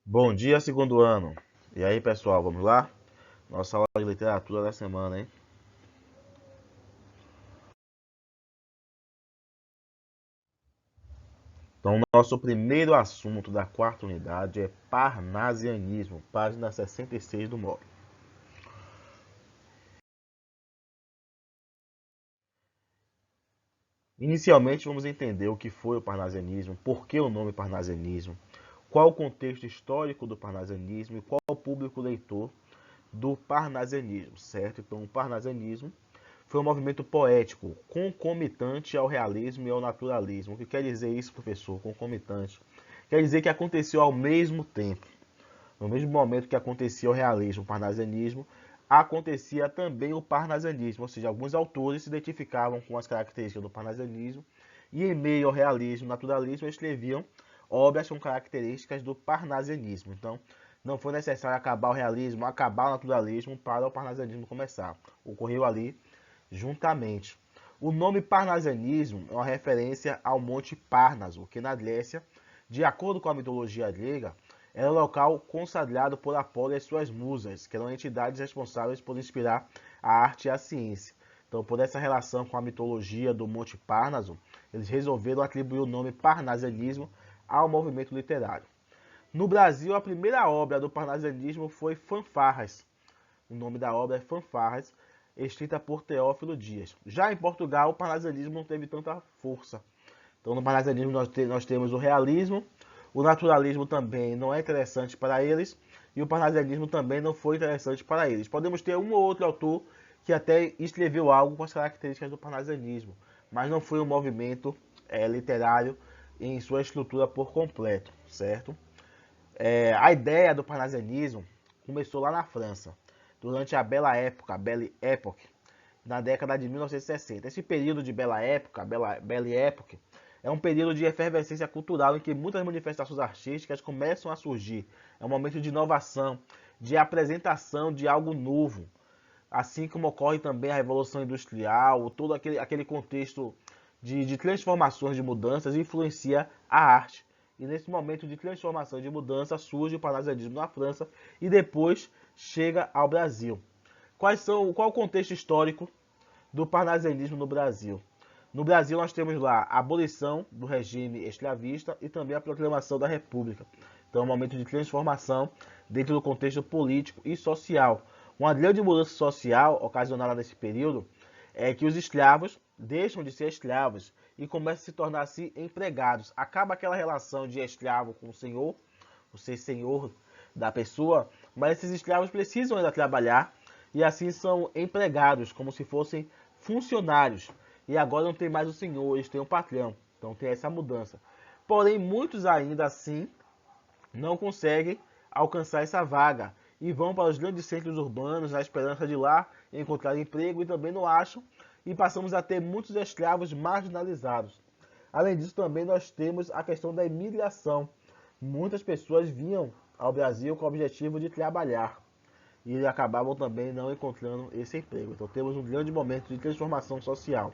Bom dia, segundo ano. E aí, pessoal, vamos lá? Nossa aula de literatura da semana, hein? Então, nosso primeiro assunto da quarta unidade é parnasianismo, página 66 do módulo. Inicialmente, vamos entender o que foi o parnasianismo, por que o nome parnasianismo, qual o contexto histórico do parnasianismo e qual o público leitor do parnasianismo, certo? Então, o parnasianismo foi um movimento poético concomitante ao realismo e ao naturalismo. O que quer dizer isso, professor? Concomitante. Quer dizer que aconteceu ao mesmo tempo. No mesmo momento que acontecia o realismo, o parnasianismo, acontecia também o parnasianismo, ou seja, alguns autores se identificavam com as características do parnasianismo e em meio ao realismo e naturalismo escreviam obras com características do parnasianismo. Então, não foi necessário acabar o realismo, acabar o naturalismo para o parnasianismo começar. Ocorreu ali juntamente. O nome parnasianismo é uma referência ao Monte Parnaso, que na Grécia, de acordo com a mitologia grega, era o local consagrado por Apolo e suas musas, que eram entidades responsáveis por inspirar a arte e a ciência. Então, por essa relação com a mitologia do Monte Parnaso, eles resolveram atribuir o nome parnasianismo ao movimento literário. No Brasil, a primeira obra do parnasianismo foi Fanfarras. O nome da obra é Fanfarras, escrita por Teófilo Dias. Já em Portugal, o parnasianismo não teve tanta força. Então, no parnasianismo nós temos o realismo, o naturalismo também não é interessante para eles, e o parnasianismo também não foi interessante para eles. Podemos ter um ou outro autor que até escreveu algo com as características do parnasianismo, mas não foi um movimento literário em sua estrutura por completo, certo? A ideia do parnasianismo começou lá na França, durante a Belle Époque, na década de 1960. Esse período de Belle Époque, é um período de efervescência cultural em que muitas manifestações artísticas começam a surgir. É um momento de inovação, de apresentação de algo novo. Assim como ocorre também a Revolução Industrial, todo aquele contexto de transformações, de mudanças, influencia a arte. E nesse momento de transformação e de mudança surge o parnasianismo na França e depois chega ao Brasil. Qual o contexto histórico do parnasianismo no Brasil? No Brasil nós temos lá a abolição do regime escravista e também a proclamação da República. Então é um momento de transformação dentro do contexto político e social. Uma grande mudança social ocasionada nesse período é que os escravos deixam de ser escravos e começam a se tornar assim empregados. Acaba aquela relação de escravo com o senhor, o ser senhor da pessoa, mas esses escravos precisam ainda trabalhar e assim são empregados como se fossem funcionários. E agora não tem mais o senhor, eles têm um patrão. Então tem essa mudança. Porém, muitos ainda assim não conseguem alcançar essa vaga e vão para os grandes centros urbanos na esperança de lá encontrar emprego e também não acham e passamos a ter muitos escravos marginalizados. Além disso, também nós temos a questão da imigração. Muitas pessoas vinham ao Brasil com o objetivo de trabalhar e acabavam também não encontrando esse emprego. Então temos um grande momento de transformação social.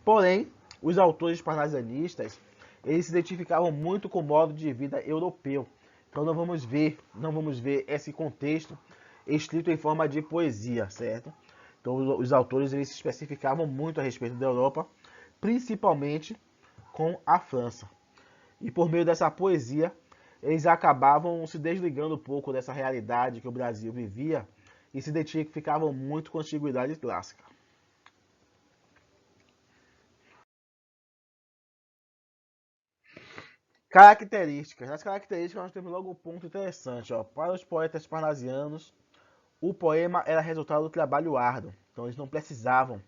Porém, os autores parnasianistas, eles se identificavam muito com o modo de vida europeu. Então não vamos ver esse contexto escrito em forma de poesia, certo? Então os autores eles se especificavam muito a respeito da Europa, principalmente com a França. E por meio dessa poesia, eles acabavam se desligando um pouco dessa realidade que o Brasil vivia e se identificavam muito com a antiguidade clássica. Características. Nas características nós temos logo um ponto interessante. Ó. Para os poetas parnasianos, o poema era resultado do trabalho árduo. Então eles não precisavam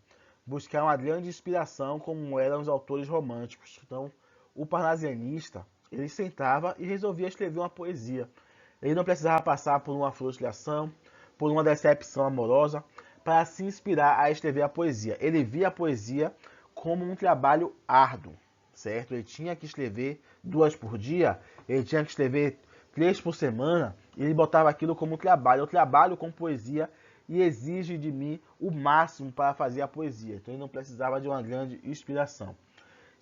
buscar uma grande inspiração como eram os autores românticos. Então o parnasianista, ele sentava e resolvia escrever uma poesia. Ele não precisava passar por uma frustração, por uma decepção amorosa, para se inspirar a escrever a poesia. Ele via a poesia como um trabalho árduo, certo? Ele tinha que escrever 2 por dia, ele tinha que escrever 3 por semana, e ele botava aquilo como trabalho. Eu trabalho com poesia e exige de mim o máximo para fazer a poesia. Então ele não precisava de uma grande inspiração.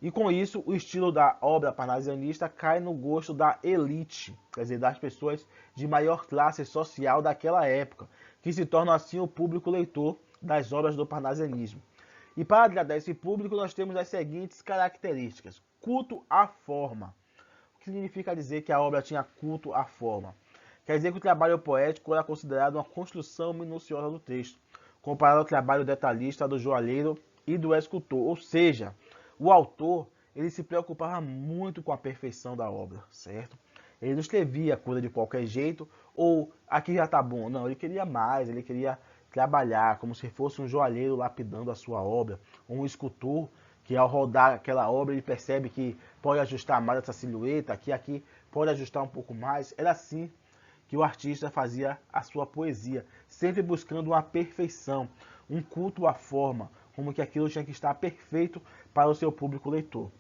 E com isso, o estilo da obra parnasianista cai no gosto da elite, quer dizer, das pessoas de maior classe social daquela época, que se tornam assim o público leitor das obras do parnasianismo. E para agradar esse público, nós temos as seguintes características. Culto à forma. O que significa dizer que a obra tinha culto à forma? Quer dizer que o trabalho poético era considerado uma construção minuciosa do texto, comparado ao trabalho detalhista do joalheiro e do escultor. Ou seja, o autor ele se preocupava muito com a perfeição da obra, certo? Ele não escrevia coisa de qualquer jeito, ou aqui já tá bom. Não, ele queria mais, ele queria trabalhar como se fosse um joalheiro lapidando a sua obra, ou um escultor que ao rodar aquela obra ele percebe que pode ajustar mais essa silhueta, que aqui pode ajustar um pouco mais. Era assim que o artista fazia a sua poesia, sempre buscando uma perfeição, um culto à forma, como que aquilo tinha que estar perfeito para o seu público leitor.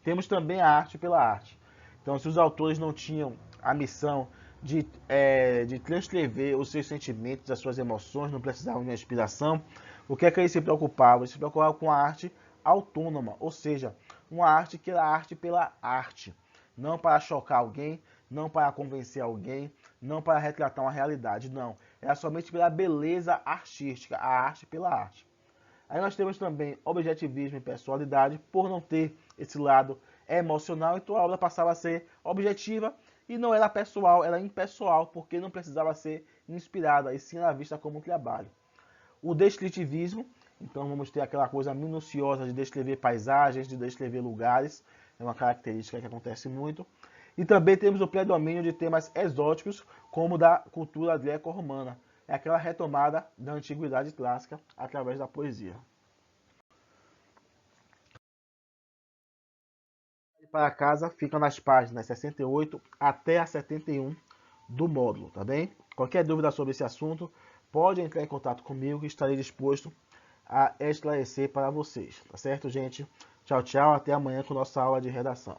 Temos também a arte pela arte. Então, se os autores não tinham a missão de transcrever os seus sentimentos, as suas emoções, não precisavam de uma inspiração, o que é que eles se preocupavam? Eles se preocupavam com a arte autônoma, ou seja, uma arte que era arte pela arte, não para chocar alguém, não para convencer alguém, não para retratar uma realidade, não. Era somente pela beleza artística, a arte pela arte. Aí nós temos também objetivismo e pessoalidade, por não ter esse lado emocional, então a obra passava a ser objetiva e não era pessoal, era impessoal, porque não precisava ser inspirada, e sim era vista como um trabalho. O descritivismo, então vamos ter aquela coisa minuciosa de descrever paisagens, de descrever lugares, é uma característica que acontece muito. E também temos o predomínio de temas exóticos, como da cultura greco-romana. É aquela retomada da antiguidade clássica através da poesia. Para casa fica nas páginas 68 até a 71 do módulo, tá bem? Qualquer dúvida sobre esse assunto, pode entrar em contato comigo que estarei disposto a esclarecer para vocês, tá certo, gente? Tchau, tchau, até amanhã com nossa aula de redação.